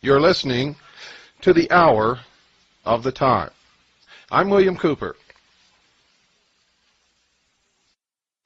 You're listening to the Hour of the Time. I'm William Cooper.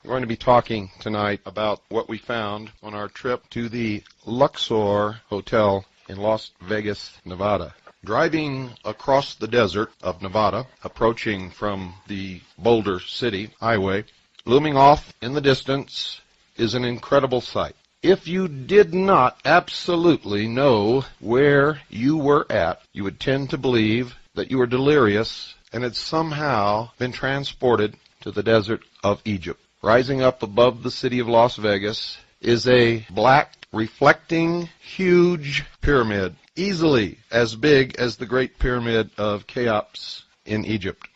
We're going to be talking tonight about what we found on our trip to the Luxor Hotel in Las Vegas, Nevada. Driving across the desert of Nevada, approaching from the Boulder City Highway, looming off in the distance is an incredible sight. If you did not absolutely know where you were at, you would tend to believe that you were delirious and had somehow been transported to the desert of Egypt. Rising up above the city of Las Vegas is a black, reflecting, huge pyramid, easily as big as the Great Pyramid of Cheops in Egypt.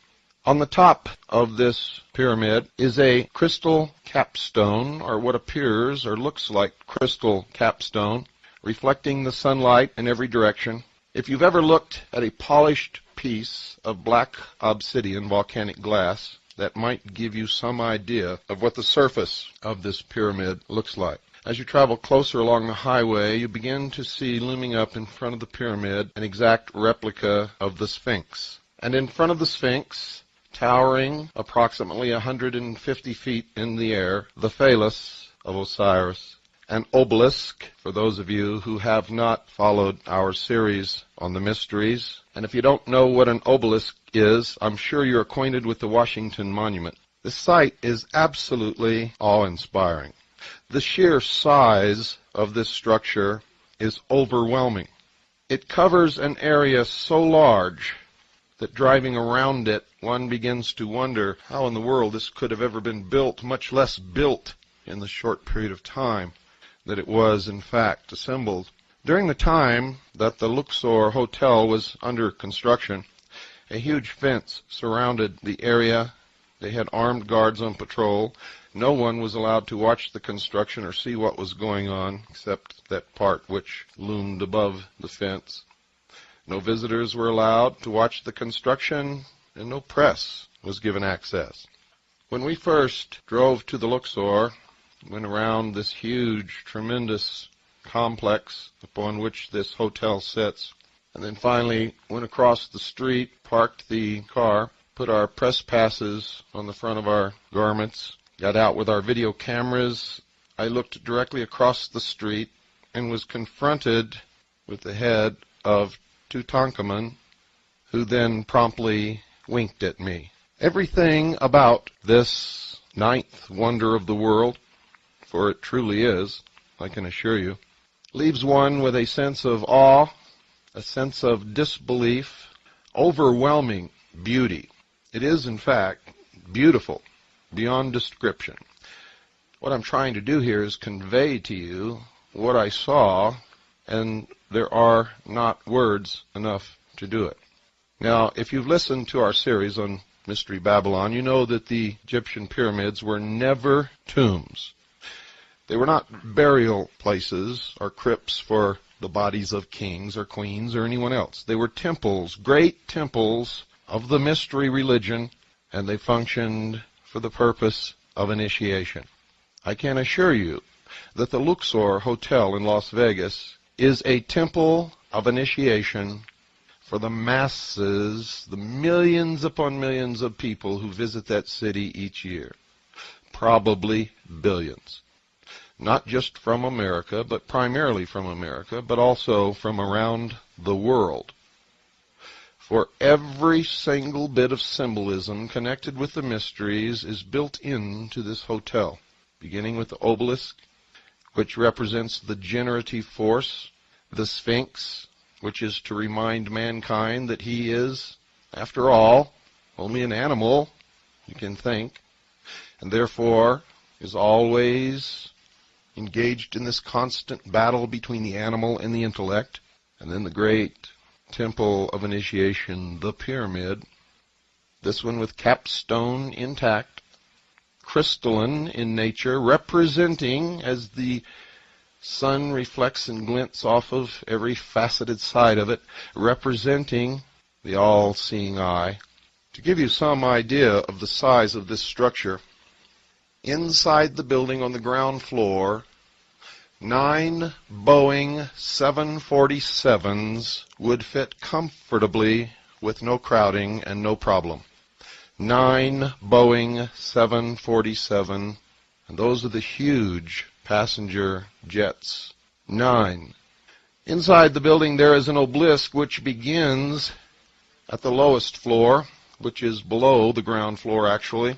On the top of this pyramid is a crystal capstone, or what appears or looks like crystal capstone, reflecting the sunlight in every direction. If you've ever looked at a polished piece of black obsidian volcanic glass, that might give you some idea of what the surface of this pyramid looks like. As you travel closer along the highway, you begin to see looming up in front of the pyramid an exact replica of the Sphinx. And in front of the Sphinx, towering approximately 150 feet in the air, the phallus of Osiris, an obelisk, for those of you who have not followed our series on the mysteries. And if you don't know what an obelisk is, I'm sure you're acquainted with the Washington Monument. The sight is absolutely awe-inspiring. The sheer size of this structure is overwhelming. It covers an area so large that driving around it, one begins to wonder how in the world this could have ever been built, much less built in the short period of time that it was, in fact, assembled. During the time that the Luxor Hotel was under construction, a huge fence surrounded the area. They had armed guards on patrol. No one was allowed to watch the construction or see what was going on, except that part which loomed above the fence. No visitors were allowed to watch the construction, and no press was given access. When we first drove to the Luxor, went around this huge, tremendous complex upon which this hotel sits, and then finally went across the street, parked the car, put our press passes on the front of our garments, got out with our video cameras. I looked directly across the street and was confronted with the head of Tutankhamun, who then promptly winked at me. Everything about this ninth wonder of the world, for it truly is, I can assure you, leaves one with a sense of awe, a sense of disbelief, overwhelming beauty. It is, in fact, beautiful beyond description. What I'm trying to do here is convey to you what I saw, and there are not words enough to do it. Now, if you've listened to our series on Mystery Babylon, you know that the Egyptian pyramids were never tombs. They were not burial places or crypts for the bodies of kings or queens or anyone else. They were temples, great temples of the mystery religion, and they functioned for the purpose of initiation. I can assure you that the Luxor Hotel in Las Vegas is a temple of initiation for the masses, the millions upon millions of people who visit that city each year. Probably billions. Not just from America, but primarily from America, but also from around the world. For every single bit of symbolism connected with the mysteries is built into this hotel, beginning with the obelisk, which represents the generative force, the Sphinx, which is to remind mankind that he is, after all, only an animal, you can think, and therefore is always engaged in this constant battle between the animal and the intellect. And then the great temple of initiation, the pyramid, this one with capstone intact, crystalline in nature, representing, as the sun reflects and glints off of every faceted side of it, representing the all-seeing eye. To give you some idea of the size of this structure, inside the building on the ground floor, 9 Boeing 747s would fit comfortably with no crowding and no problem. 9 Boeing 747, and those are the huge passenger jets. 9. Inside the building there is an obelisk which begins at the lowest floor, which is below the ground floor actually.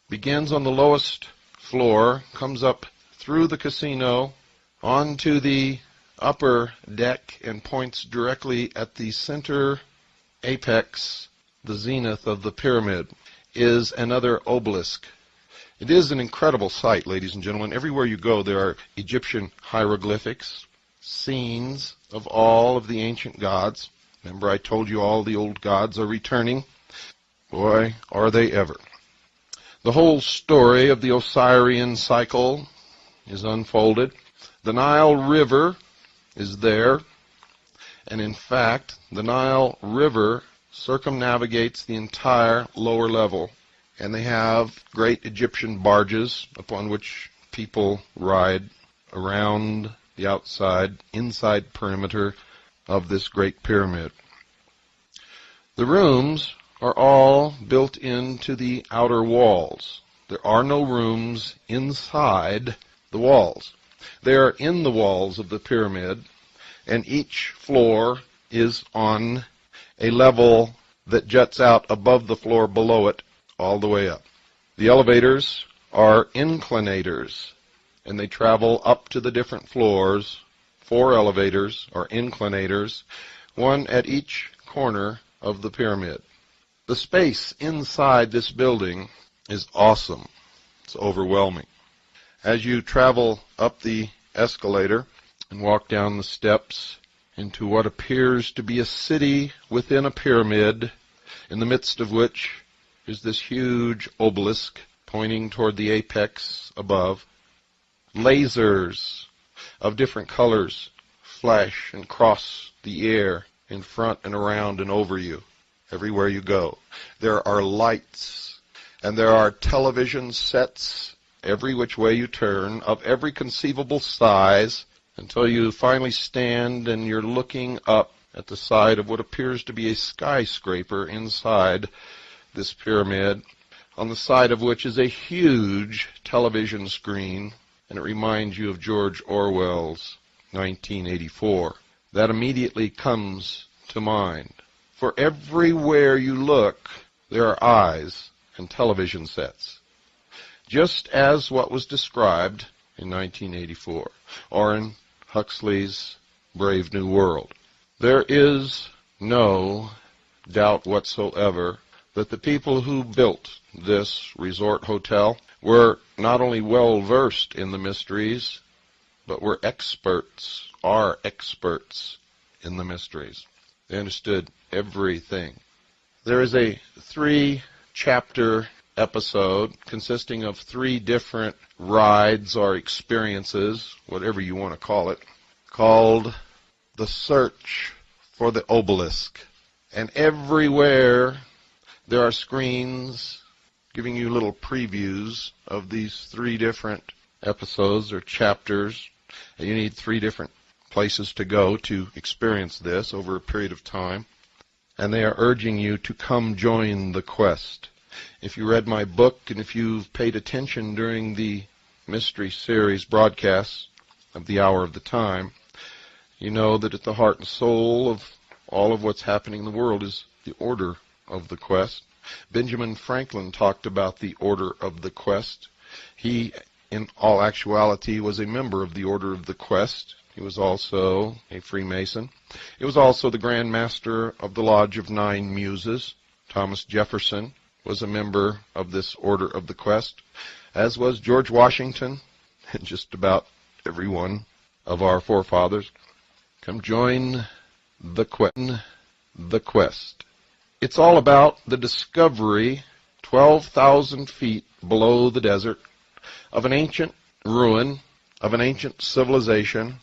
Begins on the lowest floor, comes up through the casino onto the upper deck and points directly at the center apex, the zenith of the pyramid, is another obelisk. It is an incredible sight, ladies and gentlemen. Everywhere you go there are Egyptian hieroglyphics, scenes of all of the ancient gods. Remember I told you all the old gods are returning? Boy, are they ever. The whole story of the Osirian cycle is unfolded. The Nile River is there, and in fact, the Nile River circumnavigates the entire lower level, and they have great Egyptian barges upon which people ride around the inside perimeter of this great pyramid. The rooms are all built into the outer walls. There are no rooms inside the walls. They are in the walls of the pyramid, and each floor is on a level that juts out above the floor below it all the way up. The elevators are inclinators, and they travel up to the different floors. 4 elevators are inclinators, one at each corner of the pyramid. The space inside this building is awesome. It's overwhelming. As you travel up the escalator and walk down the steps into what appears to be a city within a pyramid, in the midst of which is this huge obelisk pointing toward the apex above. Lasers of different colors flash and cross the air in front and around and over you everywhere you go. There are lights, and there are television sets every which way you turn, of every conceivable size, until you finally stand and you're looking up at the side of what appears to be a skyscraper inside this pyramid, on the side of which is a huge television screen, and it reminds you of George Orwell's 1984. That immediately comes to mind. For everywhere you look, there are eyes and television sets, just as what was described in 1984, or in Huxley's Brave New World. There is no doubt whatsoever that the people who built this resort hotel were not only well versed in the mysteries, but were are experts in the mysteries. They understood everything. There is a 3-chapter episode consisting of 3 different rides or experiences, whatever you want to call it, called The Search for the Obelisk. And everywhere there are screens giving you little previews of these 3 different episodes or chapters. And you need 3 different places to go to experience this over a period of time. And they are urging you to come join the quest. If you read my book and if you've paid attention during the Mystery Series broadcasts of the Hour of the Time, you know that at the heart and soul of all of what's happening in the world is the order of the quest. Benjamin Franklin talked about the order of the quest. He, in all actuality, was a member of the Order of the Quest. He was also a Freemason. He was also the Grand Master of the Lodge of 9 Muses. Thomas Jefferson was a member of this Order of the Quest, as was George Washington and just about every one of our forefathers. Come join the quest. It's all about the discovery, 12,000 feet below the desert, of an ancient ruin, of an ancient civilization,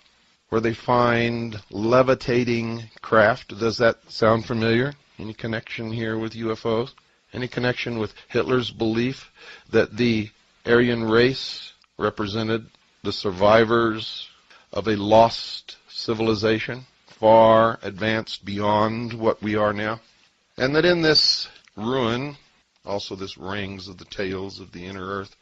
where they find levitating craft. Does that sound familiar? Any connection here with UFOs? Any connection with Hitler's belief that the Aryan race represented the survivors of a lost civilization, far advanced beyond what we are now. And that in this ruin, also this rings of the tails of the inner earth,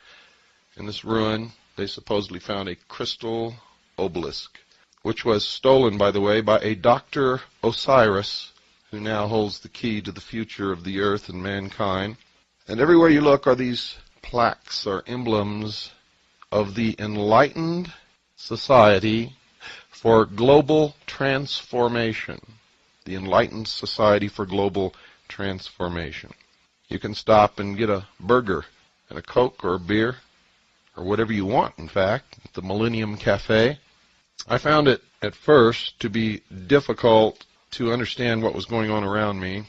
in this ruin they supposedly found a crystal obelisk, which was stolen, by the way, by a Dr. Osiris, who now holds the key to the future of the earth and mankind. And everywhere you look are these plaques or emblems of the enlightened society for global transformation. The enlightened society for global transformation. You can stop and get a burger and a Coke or a beer, or whatever you want, in fact, at the Millennium Cafe. I found it at first to be difficult to understand what was going on around me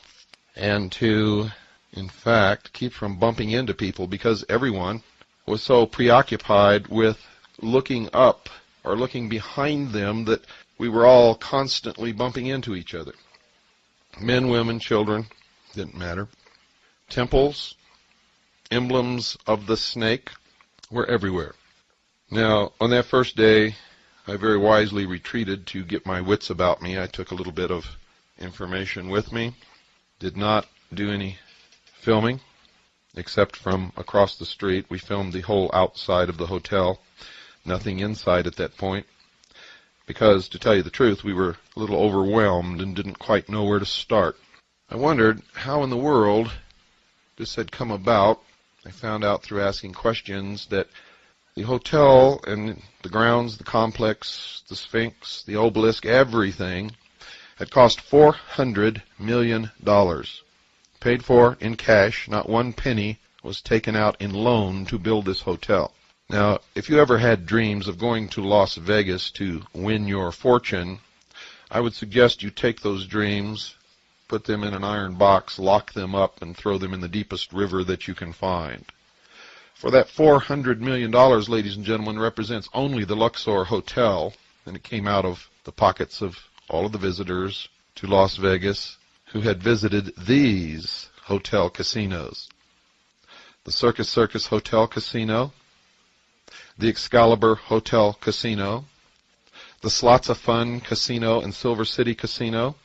and to, in fact, keep from bumping into people because everyone was so preoccupied with looking up or looking behind them that we were all constantly bumping into each other. Men, women, children, didn't matter. Temples, emblems of the snake were everywhere. Now, on that first day, I very wisely retreated to get my wits about me. I took a little bit of information with me. Did not do any filming, except from across the street. We filmed the whole outside of the hotel. Nothing inside at that point. Because, to tell you the truth, we were a little overwhelmed and didn't quite know where to start. I wondered how in the world this had come about. I found out through asking questions that the hotel and the grounds, the complex, the Sphinx, the obelisk, everything had cost $400 million. Paid for in cash, not one penny was taken out in loan to build this hotel. Now, if you ever had dreams of going to Las Vegas to win your fortune, I would suggest you take those dreams, put them in an iron box, lock them up, and throw them in the deepest river that you can find. For that $400 million, ladies and gentlemen, represents only the Luxor Hotel, and it came out of the pockets of all of the visitors to Las Vegas who had visited these hotel casinos. The Circus Hotel Casino, the Excalibur Hotel Casino, the Slots of Fun Casino and Silver City Casino,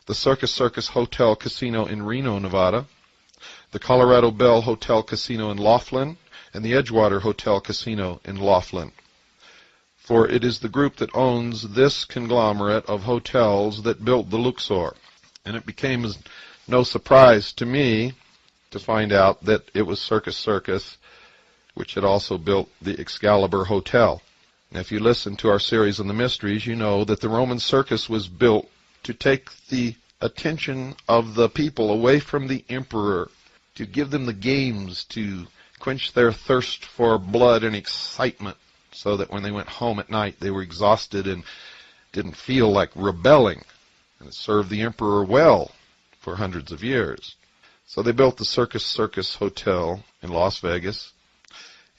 the Circus Hotel Casino in Reno, Nevada, the Colorado Bell Hotel Casino in Laughlin, and the Edgewater Hotel Casino in Laughlin. For it is the group that owns this conglomerate of hotels that built the Luxor. And it became no surprise to me to find out that it was Circus, which had also built the Excalibur Hotel. Now, if you listen to our series on the mysteries, you know that the Roman circus was built to take the attention of the people away from the emperor, to give them the games, to quench their thirst for blood and excitement, so that when they went home at night they were exhausted and didn't feel like rebelling. And it served the emperor well for hundreds of years. So they built the Circus Hotel in Las Vegas,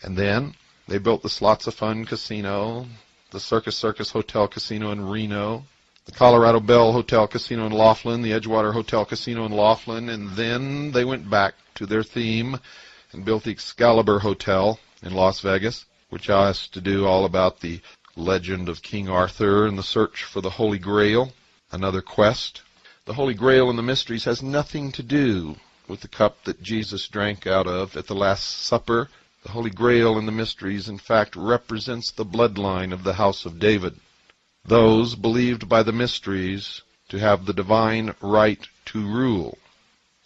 and then they built the Slots of Fun Casino, the Circus Hotel Casino in Reno, the Colorado Bell Hotel Casino in Laughlin, the Edgewater Hotel Casino in Laughlin, and then they went back to their theme and built the Excalibur Hotel in Las Vegas, which has to do all about the legend of King Arthur and the search for the Holy Grail, another quest. The Holy Grail in the mysteries has nothing to do with the cup that Jesus drank out of at the Last Supper. The Holy Grail in the mysteries, in fact, represents the bloodline of the house of David. Those believed by the mysteries to have the divine right to rule.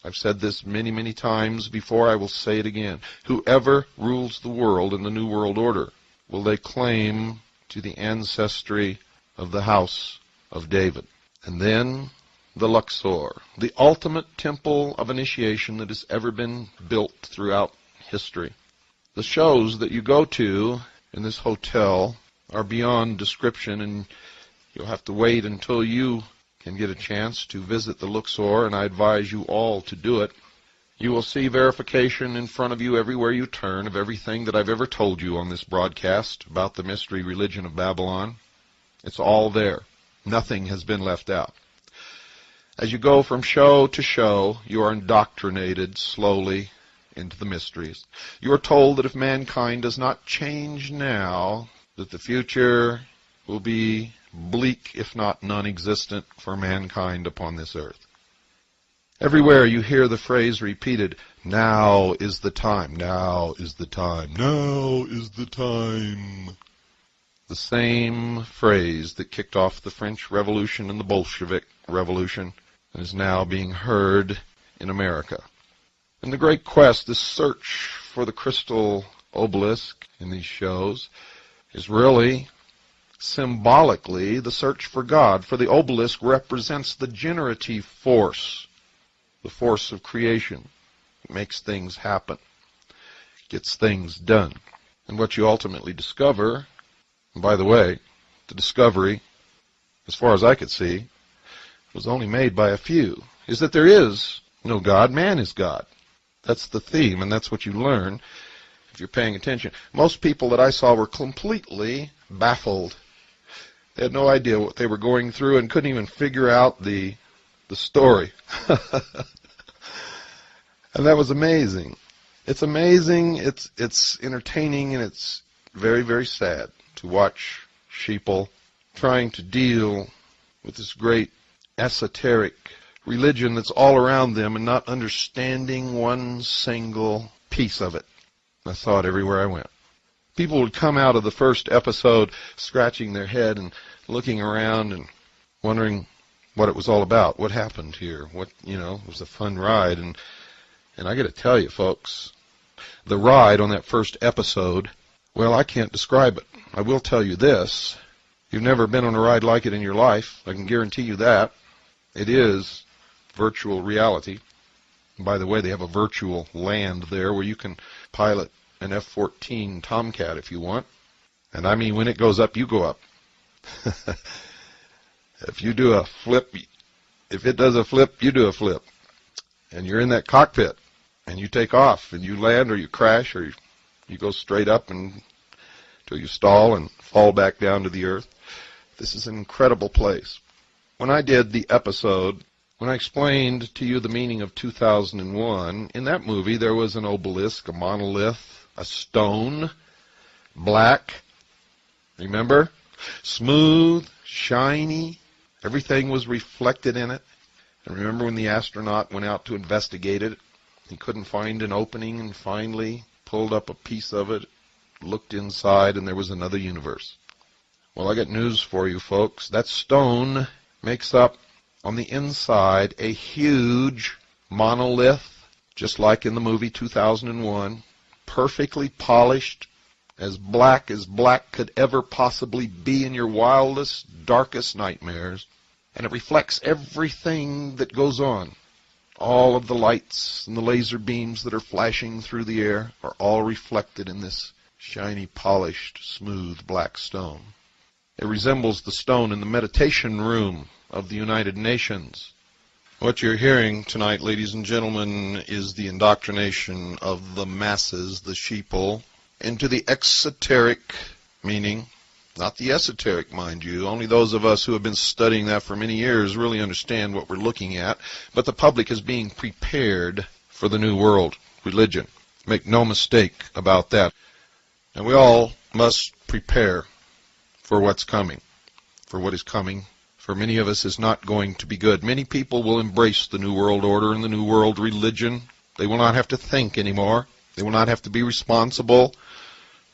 I've said this many, many times before. I will say it again. Whoever rules the world in the New World Order will lay claim to the ancestry of the house of David. And then the Luxor, the ultimate temple of initiation that has ever been built throughout history. The shows that you go to in this hotel are beyond description, and you'll have to wait until you can get a chance to visit the Luxor, and I advise you all to do it. You will see verification in front of you everywhere you turn of everything that I've ever told you on this broadcast about the mystery religion of Babylon. It's all there. Nothing has been left out. As you go from show to show, you are indoctrinated slowly into the mysteries. You are told that if mankind does not change now, that the future will be bleak, if not non-existent, for mankind upon this earth. Everywhere you hear the phrase repeated, now is the time, now is the time, now is the time. The same phrase that kicked off the French Revolution and the Bolshevik Revolution is now being heard in America. And the great quest, this search for the crystal obelisk in these shows, is really symbolically the search for God. For the obelisk represents the generative force, the force of creation. It makes things happen, gets things done. And what you ultimately discover, and by the way, the discovery, as far as I could see, was only made by a few, is that there is no God, man is God. That's the theme, and that's what you learn if you're paying attention. Most people that I saw were completely baffled. They had no idea what they were going through and couldn't even figure out the story. And that was amazing. It's amazing, it's entertaining, and it's very, very sad to watch sheeple trying to deal with this great esoteric religion that's all around them and not understanding one single piece of it. I saw it everywhere I went. People would come out of the first episode scratching their head and looking around and wondering what it was all about, what happened here, what, it was a fun ride. And I got to tell you, folks, the ride on that first episode, well, I can't describe it. I will tell you this. You've never been on a ride like it in your life. I can guarantee you that. It is virtual reality. And by the way, they have a virtual land there where you can pilot an F-14 Tomcat if you want. And I mean, when it goes up, you go up. If you do a flip, if it does a flip, you do a flip. And you're in that cockpit, and you take off, and you land, or you crash, or you go straight up until you stall and fall back down to the earth. This is an incredible place. When I did the episode, when I explained to you the meaning of 2001, in that movie there was an obelisk, a monolith, a stone, black, remember? Smooth, shiny, everything was reflected in it. And remember when the astronaut went out to investigate it, he couldn't find an opening and finally pulled up a piece of it, looked inside, and there was another universe. Well, I got news for you, folks. That stone makes up, on the inside, a huge monolith, just like in the movie 2001, perfectly polished, as black could ever possibly be in your wildest, darkest nightmares. And it reflects everything that goes on. All of the lights and the laser beams that are flashing through the air are all reflected in this shiny, polished, smooth black stone. It resembles the stone in the meditation room of the United Nations. What you're hearing tonight, ladies and gentlemen, is the indoctrination of the masses, the sheeple, into the exoteric meaning. Not the esoteric, mind you. Only those of us who have been studying that for many years really understand what we're looking at. But the public is being prepared for the New World religion. Make no mistake about that. And we all must prepare for what's coming. For what is coming, for many of us, is not going to be good. Many people will embrace the New World Order and the New World religion. They will not have to think anymore. They will not have to be responsible.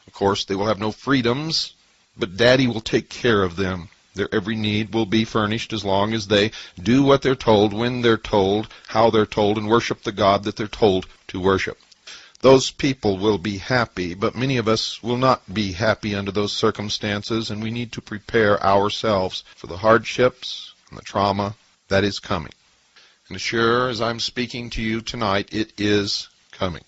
Of course, they will have no freedoms. But Daddy will take care of them. Their every need will be furnished as long as they do what they're told, when they're told, how they're told, and worship the God that they're told to worship. Those people will be happy, but many of us will not be happy under those circumstances, and we need to prepare ourselves for the hardships and the trauma that is coming. And as sure as I'm speaking to you tonight, it is coming.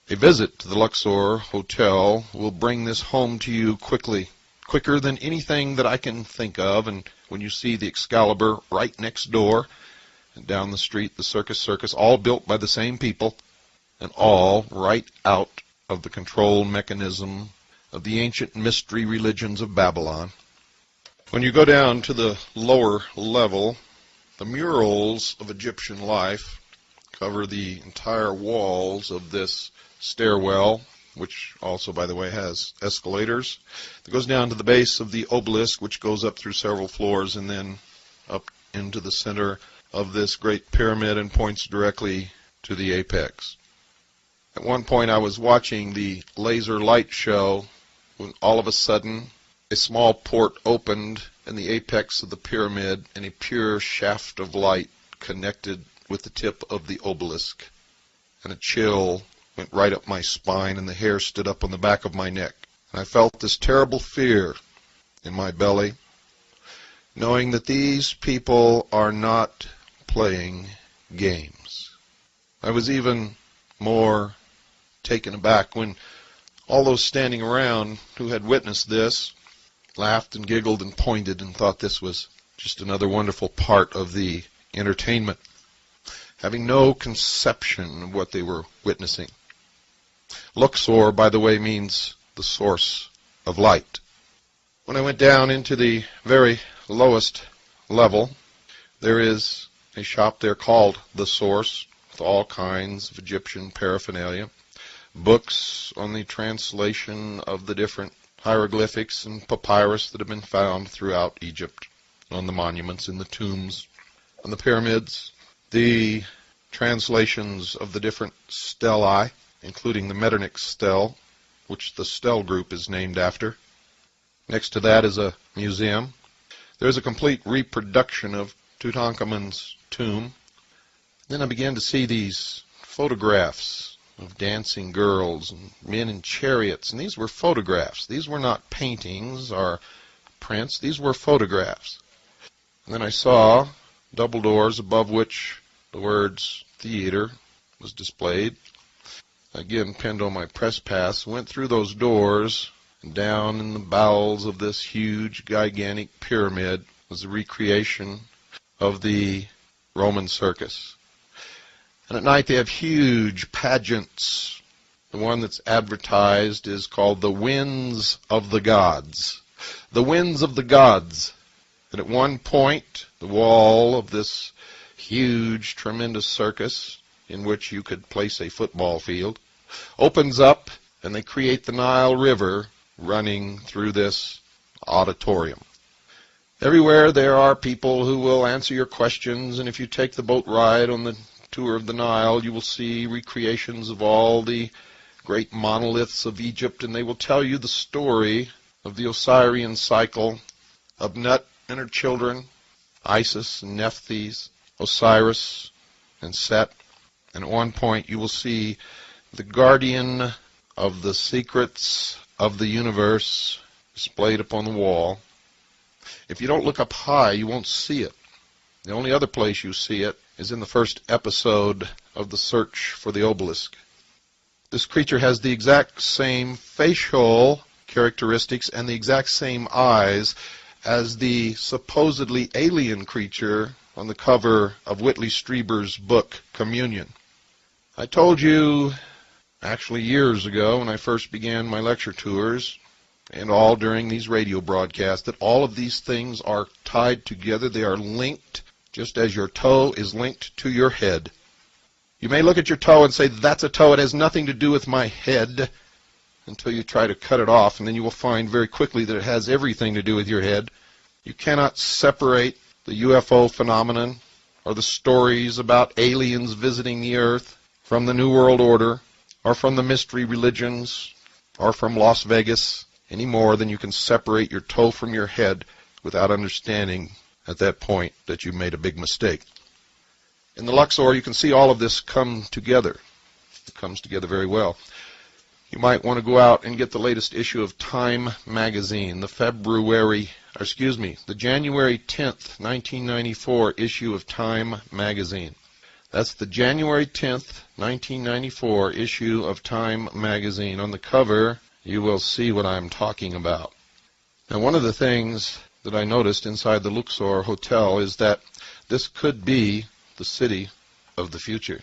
A visit to the Luxor Hotel will bring this home to you quickly, quicker than anything that I can think of. And when you see the Excalibur right next door, and down the street the Circus, all built by the same people, and all right out of the control mechanism of the ancient mystery religions of Babylon. When you go down to the lower level, the murals of Egyptian life cover the entire walls of this stairwell, which also, by the way, has escalators. It goes down to the base of the obelisk, which goes up through several floors and then up into the center of this great pyramid and points directly to the apex. At one point I was watching the laser light show when all of a sudden a small port opened in the apex of the pyramid and a pure shaft of light connected with the tip of the obelisk. And a chill went right up my spine and the hair stood up on the back of my neck. And I felt this terrible fear in my belly, knowing that these people are not playing games. I was even more taken aback when all those standing around who had witnessed this laughed and giggled and pointed and thought this was just another wonderful part of the entertainment, having no conception of what they were witnessing. Luxor, by the way, means the source of light. When I went down into the very lowest level, there is a shop there called The Source, with all kinds of Egyptian paraphernalia, books on the translation of the different hieroglyphics and papyrus that have been found throughout Egypt, on the monuments, in the tombs, on the pyramids, the translations of the different stelae, including the Metternich stele, which the stele group is named after. Next to that is a museum. There's a complete reproduction of Tutankhamun's tomb. Then I began to see these photographs of dancing girls and men in chariots, and these were photographs. These were not paintings or prints. These were photographs. And then I saw double doors above which the words theater was displayed. Again, pinned on my press pass, went through those doors, and down in the bowels of this huge, gigantic pyramid was a recreation of the Roman circus. And at night they have huge pageants. The one that's advertised is called the Winds of the Gods. The Winds of the Gods. And at one point, the wall of this huge, tremendous circus, in which you could place a football field, opens up, and they create the Nile River running through this auditorium. Everywhere there are people who will answer your questions, and if you take the boat ride on the tour of the Nile, you will see recreations of all the great monoliths of Egypt, and they will tell you the story of the Osirian cycle, of Nut and her children, Isis and Nephthys, Osiris and Set. And at one point you will see the guardian of the secrets of the universe displayed upon the wall. If you don't look up high, you won't see it. The only other place you see it is in the first episode of The Search for the Obelisk. This creature has the exact same facial characteristics and the exact same eyes as the supposedly alien creature on the cover of Whitley Strieber's book, Communion. I told you, actually years ago, when I first began my lecture tours, and all during these radio broadcasts, that all of these things are tied together. They are linked, just as your toe is linked to your head. You may look at your toe and say, that's a toe, it has nothing to do with my head, until you try to cut it off, and then you will find very quickly that it has everything to do with your head. You cannot separate the UFO phenomenon or the stories about aliens visiting the earth from the New World Order or from the mystery religions or from Las Vegas any more than you can separate your toe from your head without understanding at that point that you made a big mistake. In the Luxor, you can see all of this come together. It comes together very well. You might want to go out and get the latest issue of Time magazine, the January 10th, 1994 issue of Time magazine. That's the January 10th, 1994 issue of Time magazine. On the cover, you will see what I'm talking about. Now, one of the things that I noticed inside the Luxor Hotel is that this could be the city of the future.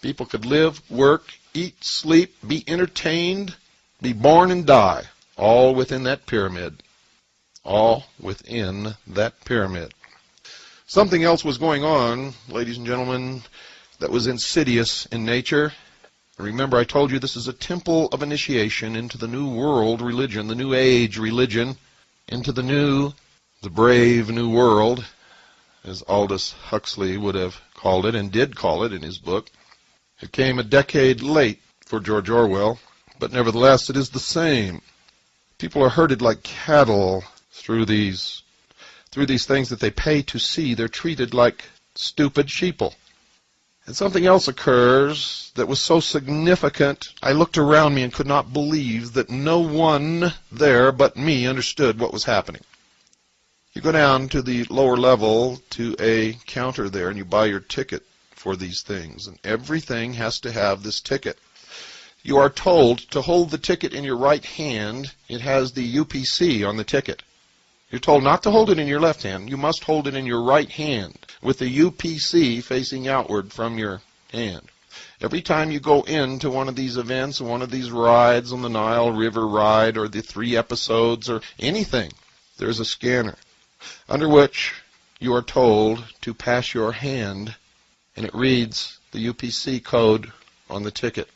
People could live, work, eat, sleep, be entertained, be born and die, all within that pyramid. All within that pyramid. Something else was going on, ladies and gentlemen. that was insidious in nature. Remember, I told you this is a temple of initiation into the new world religion, the new age religion, into the brave new world, as Aldous Huxley would have called it, and did call it in his book. It came a decade late for George Orwell, but nevertheless it is the same. People are herded like cattle through these things that they pay to see. They're treated like stupid sheeple. And something else occurs that was so significant, I looked around me and could not believe that no one there but me understood what was happening. You go down to the lower level to a counter there and you buy your ticket for these things. And everything has to have this ticket. You are told to hold the ticket in your right hand. It has the UPC on the ticket. You're told not to hold it in your left hand. You must hold it in your right hand with the UPC facing outward from your hand. Every time you go into one of these events, one of these rides on the Nile River ride or the 3 episodes or anything, there's a scanner under which you are told to pass your hand, and it reads the UPC code on the ticket.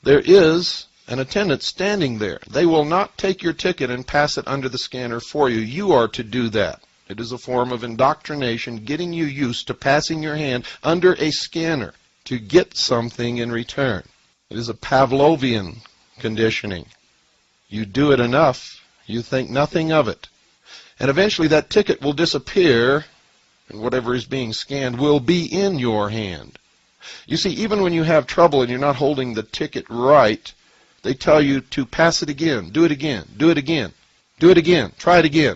There is an attendant standing there. They will not take your ticket and pass it under the scanner for you. You are to do that. It is a form of indoctrination, getting you used to passing your hand under a scanner to get something in return. It is a Pavlovian conditioning. You do it enough, you think nothing of it. And eventually that ticket will disappear, and whatever is being scanned will be in your hand. You see, even when you have trouble and you're not holding the ticket right, they tell you to pass it again, do it again, do it again, do it again, try it again.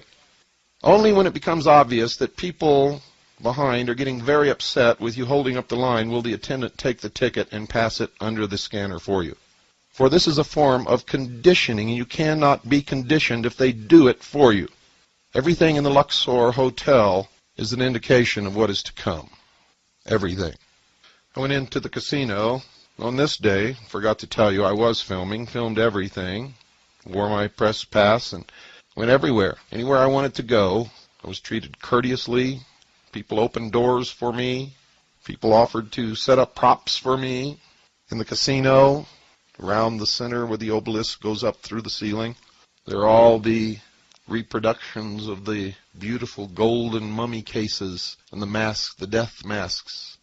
Only when it becomes obvious that people behind are getting very upset with you holding up the line will the attendant take the ticket and pass it under the scanner for you. For this is a form of conditioning, and you cannot be conditioned if they do it for you. Everything in the Luxor Hotel is an indication of what is to come. Everything. I went into the casino on this day. Forgot to tell you I was filmed everything, wore my press pass, and went everywhere. Anywhere I wanted to go, I was treated courteously. People opened doors for me. People offered to set up props for me. In the casino, around the center where the obelisk goes up through the ceiling, there are all the reproductions of the beautiful golden mummy cases and the masks, the death masks.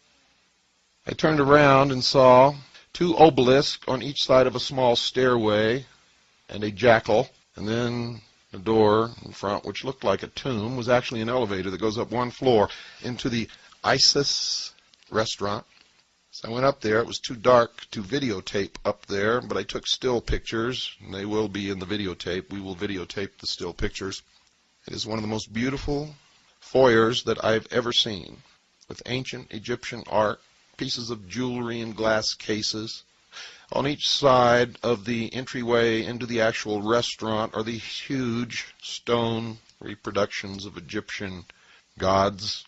I turned around and saw 2 obelisks on each side of a small stairway and a jackal, and then a door in front which looked like a tomb was actually an elevator that goes up 1 floor into the Isis restaurant. So I went up there. It was too dark to videotape up there, but I took still pictures, and they will be in the videotape. We will videotape the still pictures. It is one of the most beautiful foyers that I've ever seen, with ancient Egyptian art, pieces of jewelry in glass cases. On each side of the entryway into the actual restaurant are these huge stone reproductions of Egyptian gods.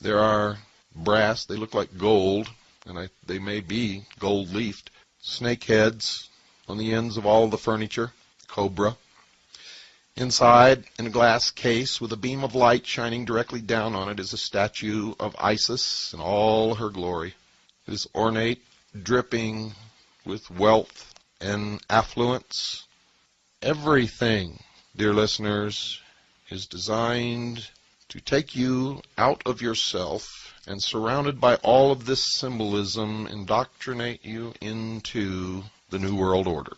There are brass, they look like gold, and they may be gold-leafed, snake heads on the ends of all the furniture, cobra. Inside, in a glass case with a beam of light shining directly down on it, is a statue of Isis in all her glory. It is ornate, dripping with wealth and affluence. Everything, dear listeners, is designed to take you out of yourself and, surrounded by all of this symbolism, indoctrinate you into the New World Order.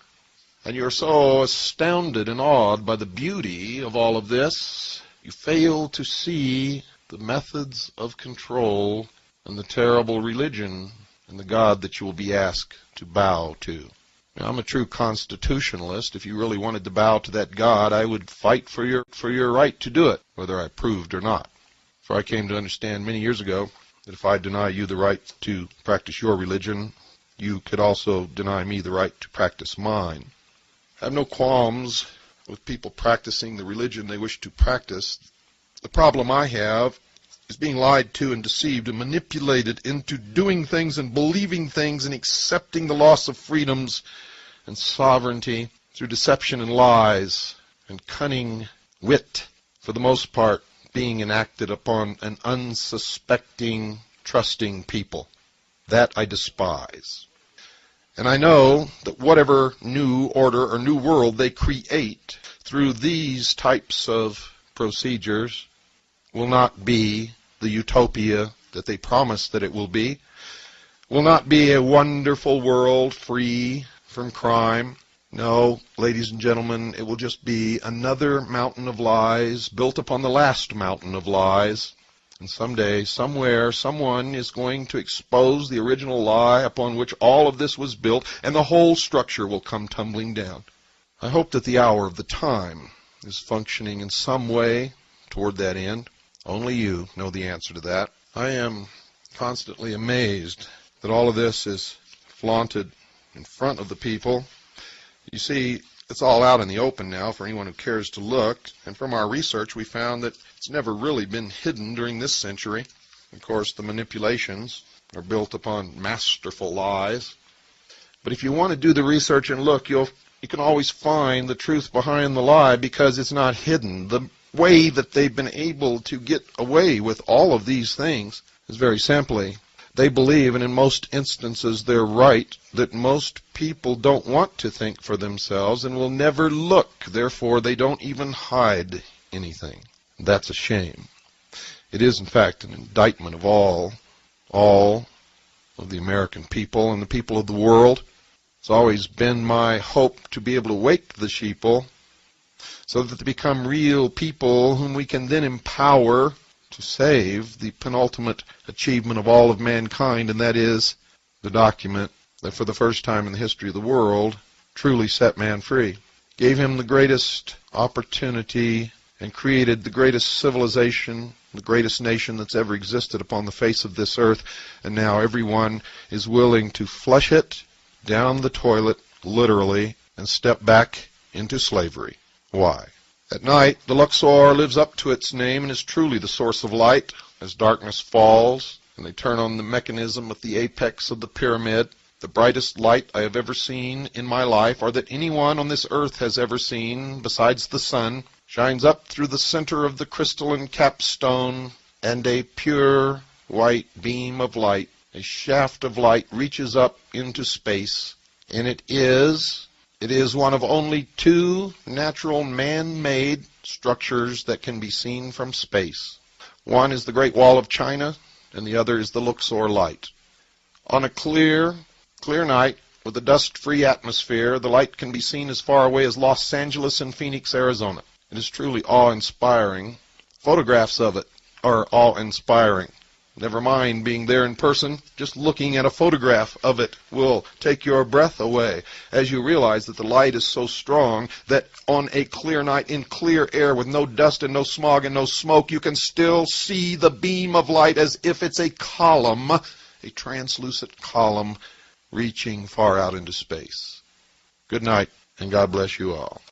And you're so astounded and awed by the beauty of all of this, you fail to see the methods of control and the terrible religion and the God that you will be asked to bow to. Now, I'm a true constitutionalist. If you really wanted to bow to that God, I would fight for your right to do it, whether I proved or not. For I came to understand many years ago that if I deny you the right to practice your religion, you could also deny me the right to practice mine. I have no qualms with people practicing the religion they wish to practice. The problem I have is being lied to and deceived and manipulated into doing things and believing things and accepting the loss of freedoms and sovereignty through deception and lies and cunning wit, for the most part being enacted upon an unsuspecting, trusting people. That I despise. And I know that whatever new order or new world they create through these types of procedures will not be the utopia that they promise that it will be, will not be a wonderful world free from crime. No, ladies and gentlemen, it will just be another mountain of lies built upon the last mountain of lies. And someday, somewhere, someone is going to expose the original lie upon which all of this was built, and the whole structure will come tumbling down. I hope that the hour of the time is functioning in some way toward that end. Only you know the answer to that. I am constantly amazed that all of this is flaunted in front of the people. You see, it's all out in the open now for anyone who cares to look, and from our research we found that it's never really been hidden during this century. Of course, the manipulations are built upon masterful lies. But if you want to do the research and look, you can always find the truth behind the lie because it's not hidden. The way that they've been able to get away with all of these things is very simply, they believe, and in most instances they're right, that most people don't want to think for themselves and will never look. Therefore, they don't even hide anything. That's a shame. It is, in fact, an indictment of all of the American people and the people of the world. It's always been my hope to be able to wake the sheeple so that they become real people whom we can then empower to save the penultimate achievement of all of mankind, and that is the document that for the first time in the history of the world truly set man free, gave him the greatest opportunity, and created the greatest civilization, the greatest nation that's ever existed upon the face of this earth, and now everyone is willing to flush it down the toilet, literally, and step back into slavery. Why? At night, the Luxor lives up to its name and is truly the source of light. As darkness falls, and they turn on the mechanism at the apex of the pyramid, the brightest light I have ever seen in my life, or that anyone on this earth has ever seen, besides the sun, shines up through the center of the crystalline capstone, and a pure white beam of light, a shaft of light, reaches up into space, and it is one of only two natural man-made structures that can be seen from space. One is the Great Wall of China, and the other is the Luxor light. On a clear night with a dust-free atmosphere, the light can be seen as far away as Los Angeles and Phoenix, Arizona. It is truly awe-inspiring. Photographs of it are awe-inspiring. Never mind being there in person, just looking at a photograph of it will take your breath away as you realize that the light is so strong that on a clear night in clear air with no dust and no smog and no smoke, you can still see the beam of light as if it's a column, a translucent column reaching far out into space. Good night, and God bless you all.